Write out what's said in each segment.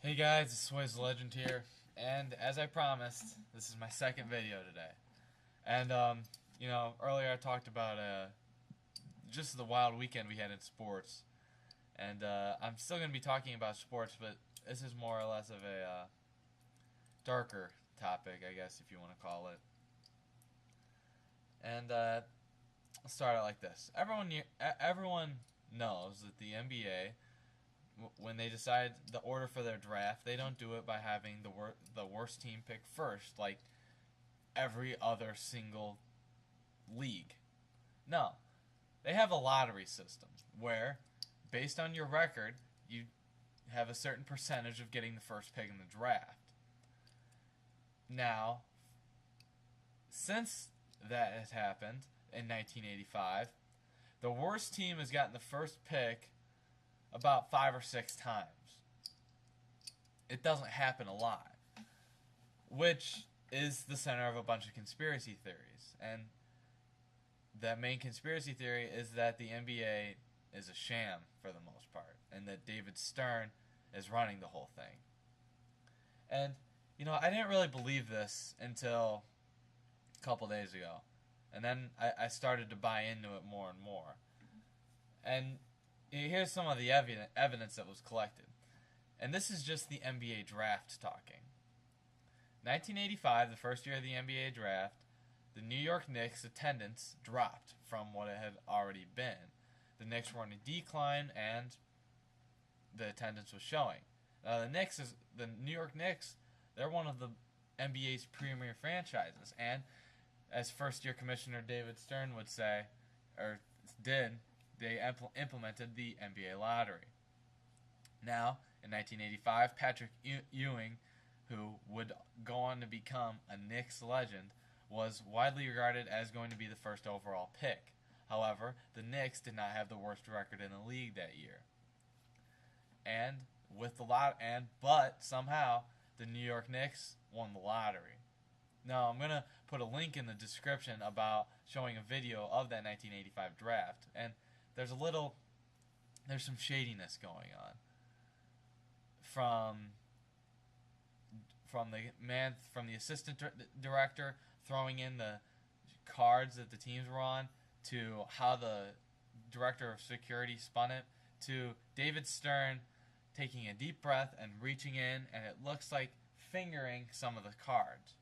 Hey guys, it's Sway's Legend here, and as I promised, this is my second video today. And, earlier I talked about just the wild weekend we had in sports, and I'm still going to be talking about sports, but this is more or less of a darker topic, I guess, if you want to call it. And I'll start out like this. Everyone knows that the NBA, when they decide the order for their draft, they don't do it by having the worst team pick first, like every other single league. No, they have a lottery system where, based on your record, you have a certain percentage of getting the first pick in the draft. Now, since that has happened in 1985, the worst team has gotten the first pick about 5 or 6 times. It doesn't happen a lot, which is the center of a bunch of conspiracy theories. And that main conspiracy theory is that the NBA is a sham for the most part, and that David Stern is running the whole thing. And, I didn't really believe this until a couple days ago. And then I started to buy into it more and more. And here's some of the evidence that was collected. And this is just the NBA draft talking. 1985, the first year of the NBA draft, the New York Knicks' attendance dropped from what it had already been. The Knicks were on a decline, and the attendance was showing. The New York Knicks, they're one of the NBA's premier franchises. And as first-year commissioner David Stern would say, or did, they implemented the NBA lottery. Now, in 1985, Patrick Ewing, who would go on to become a Knicks legend, was widely regarded as going to be the first overall pick. However, the Knicks did not have the worst record in the league that year. But somehow, the New York Knicks won the lottery. Now, I'm going to put a link in the description about showing a video of that 1985 draft. And there's some shadiness going on from the assistant director throwing in the cards that the teams were on, to how the director of security spun it, to David Stern taking a deep breath and reaching in, and it looks like fingering some of the cards.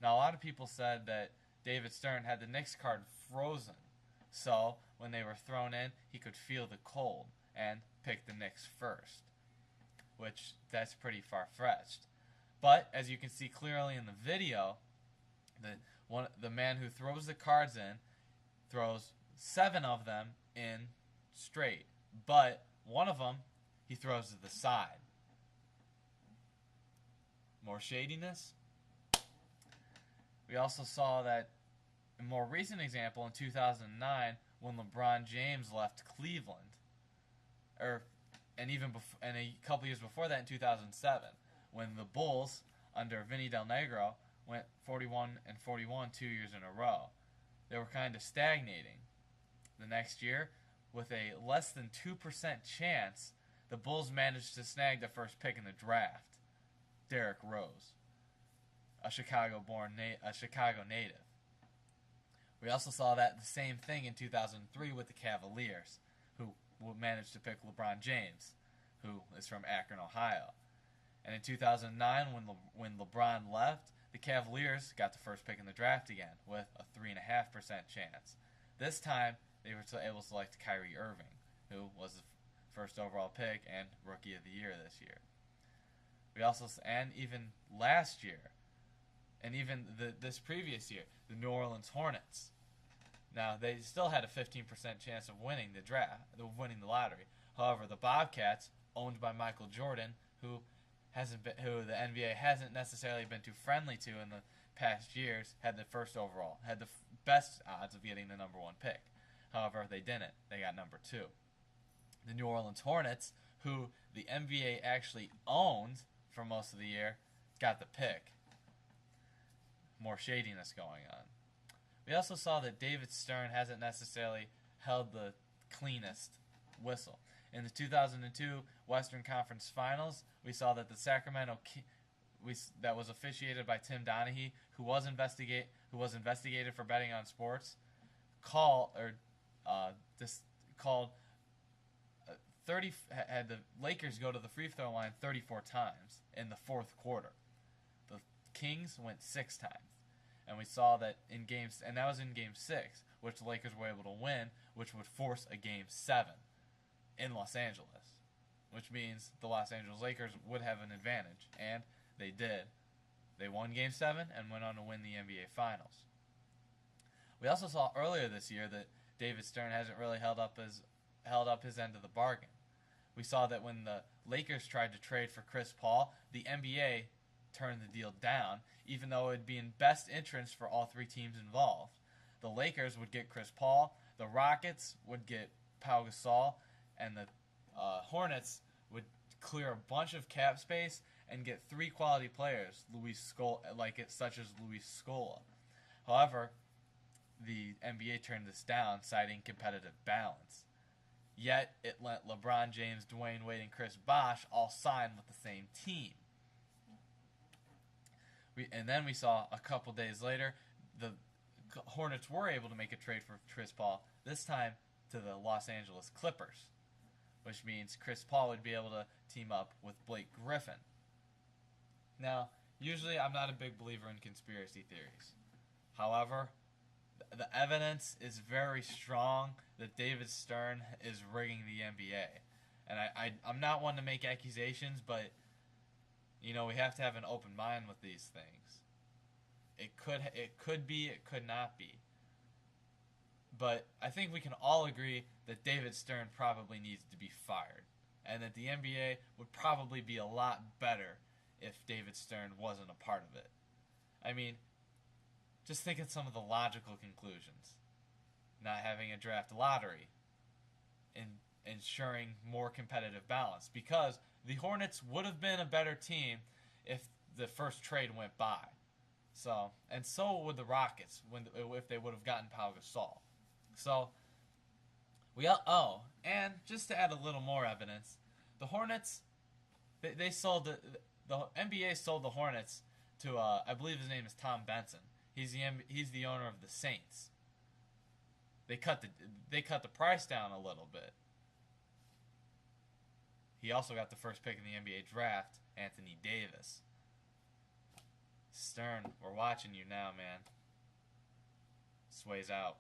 Now, a lot of people said that David Stern had the Knicks card frozen, so when they were thrown in, he could feel the cold and pick the Knicks first, which that's pretty far-fetched. But as you can see clearly in the video, the man who throws the cards in throws 7 of them in straight, but one of them he throws to the side. More shadiness. We also saw that a more recent example in 2009 when LeBron James left Cleveland, and a couple years before that in 2007 when the Bulls under Vinny Del Negro went 41-41 2 years in a row. They were kind of stagnating. The next year, with a less than 2% chance, the Bulls managed to snag the first pick in the draft, Derrick Rose, a Chicago native. We also saw the same thing in 2003 with the Cavaliers, who managed to pick LeBron James, who is from Akron, Ohio. And in 2009, when LeBron left, the Cavaliers got the first pick in the draft again with a 3.5% chance. This time, they were able to select Kyrie Irving, who was the first overall pick and Rookie of the Year this year. Even last year, and even this previous year, the New Orleans Hornets. Now, they still had a 15% chance of winning the lottery. However, the Bobcats, owned by Michael Jordan, who the NBA hasn't necessarily been too friendly to in the past years, had the first overall, had the best odds of getting the number 1 pick. However, they didn't. They got number 2. The New Orleans Hornets, who the NBA actually owned for most of the year, got the pick. More shadiness going on. We also saw that David Stern hasn't necessarily held the cleanest whistle. In the 2002 Western Conference Finals, we saw that the Sacramento that was officiated by Tim Donaghy, who was investigated for betting on sports, called had the Lakers go to the free throw line 34 times in the fourth quarter. The Kings went 6 times, and we saw that and that was in Game 6, which the Lakers were able to win, which would force a Game 7 in Los Angeles, which means the Los Angeles Lakers would have an advantage, and they did. They won Game 7 and went on to win the NBA Finals. We also saw earlier this year that David Stern hasn't really held up his end of the bargain. We saw that when the Lakers tried to trade for Chris Paul, the NBA turned the deal down, even though it would be in best interest for all 3 teams involved. The Lakers would get Chris Paul, the Rockets would get Pau Gasol, and the Hornets would clear a bunch of cap space and get 3 quality players, such as Luis Scola. However, the NBA turned this down, citing competitive balance. Yet, it let LeBron James, Dwayne Wade, and Chris Bosh all sign with the same team. And then we saw a couple days later, the Hornets were able to make a trade for Chris Paul, this time to the Los Angeles Clippers, which means Chris Paul would be able to team up with Blake Griffin. Now, usually I'm not a big believer in conspiracy theories. However, the evidence is very strong that David Stern is rigging the NBA. And I'm not one to make accusations, but, we have to have an open mind with these things. It could be, it could not be. But I think we can all agree that David Stern probably needs to be fired, and that the NBA would probably be a lot better if David Stern wasn't a part of it. I mean, just think of some of the logical conclusions. Not having a draft lottery, and ensuring more competitive balance, because the Hornets would have been a better team if the first trade went by. So would the Rockets if they would have gotten Pau Gasol. So and just to add a little more evidence, the Hornets, they sold the NBA sold the Hornets to I believe his name is Tom Benson. He's the owner of the Saints. They cut the price down a little bit. He also got the first pick in the NBA draft, Anthony Davis. Stern, we're watching you now, man. Sway's out.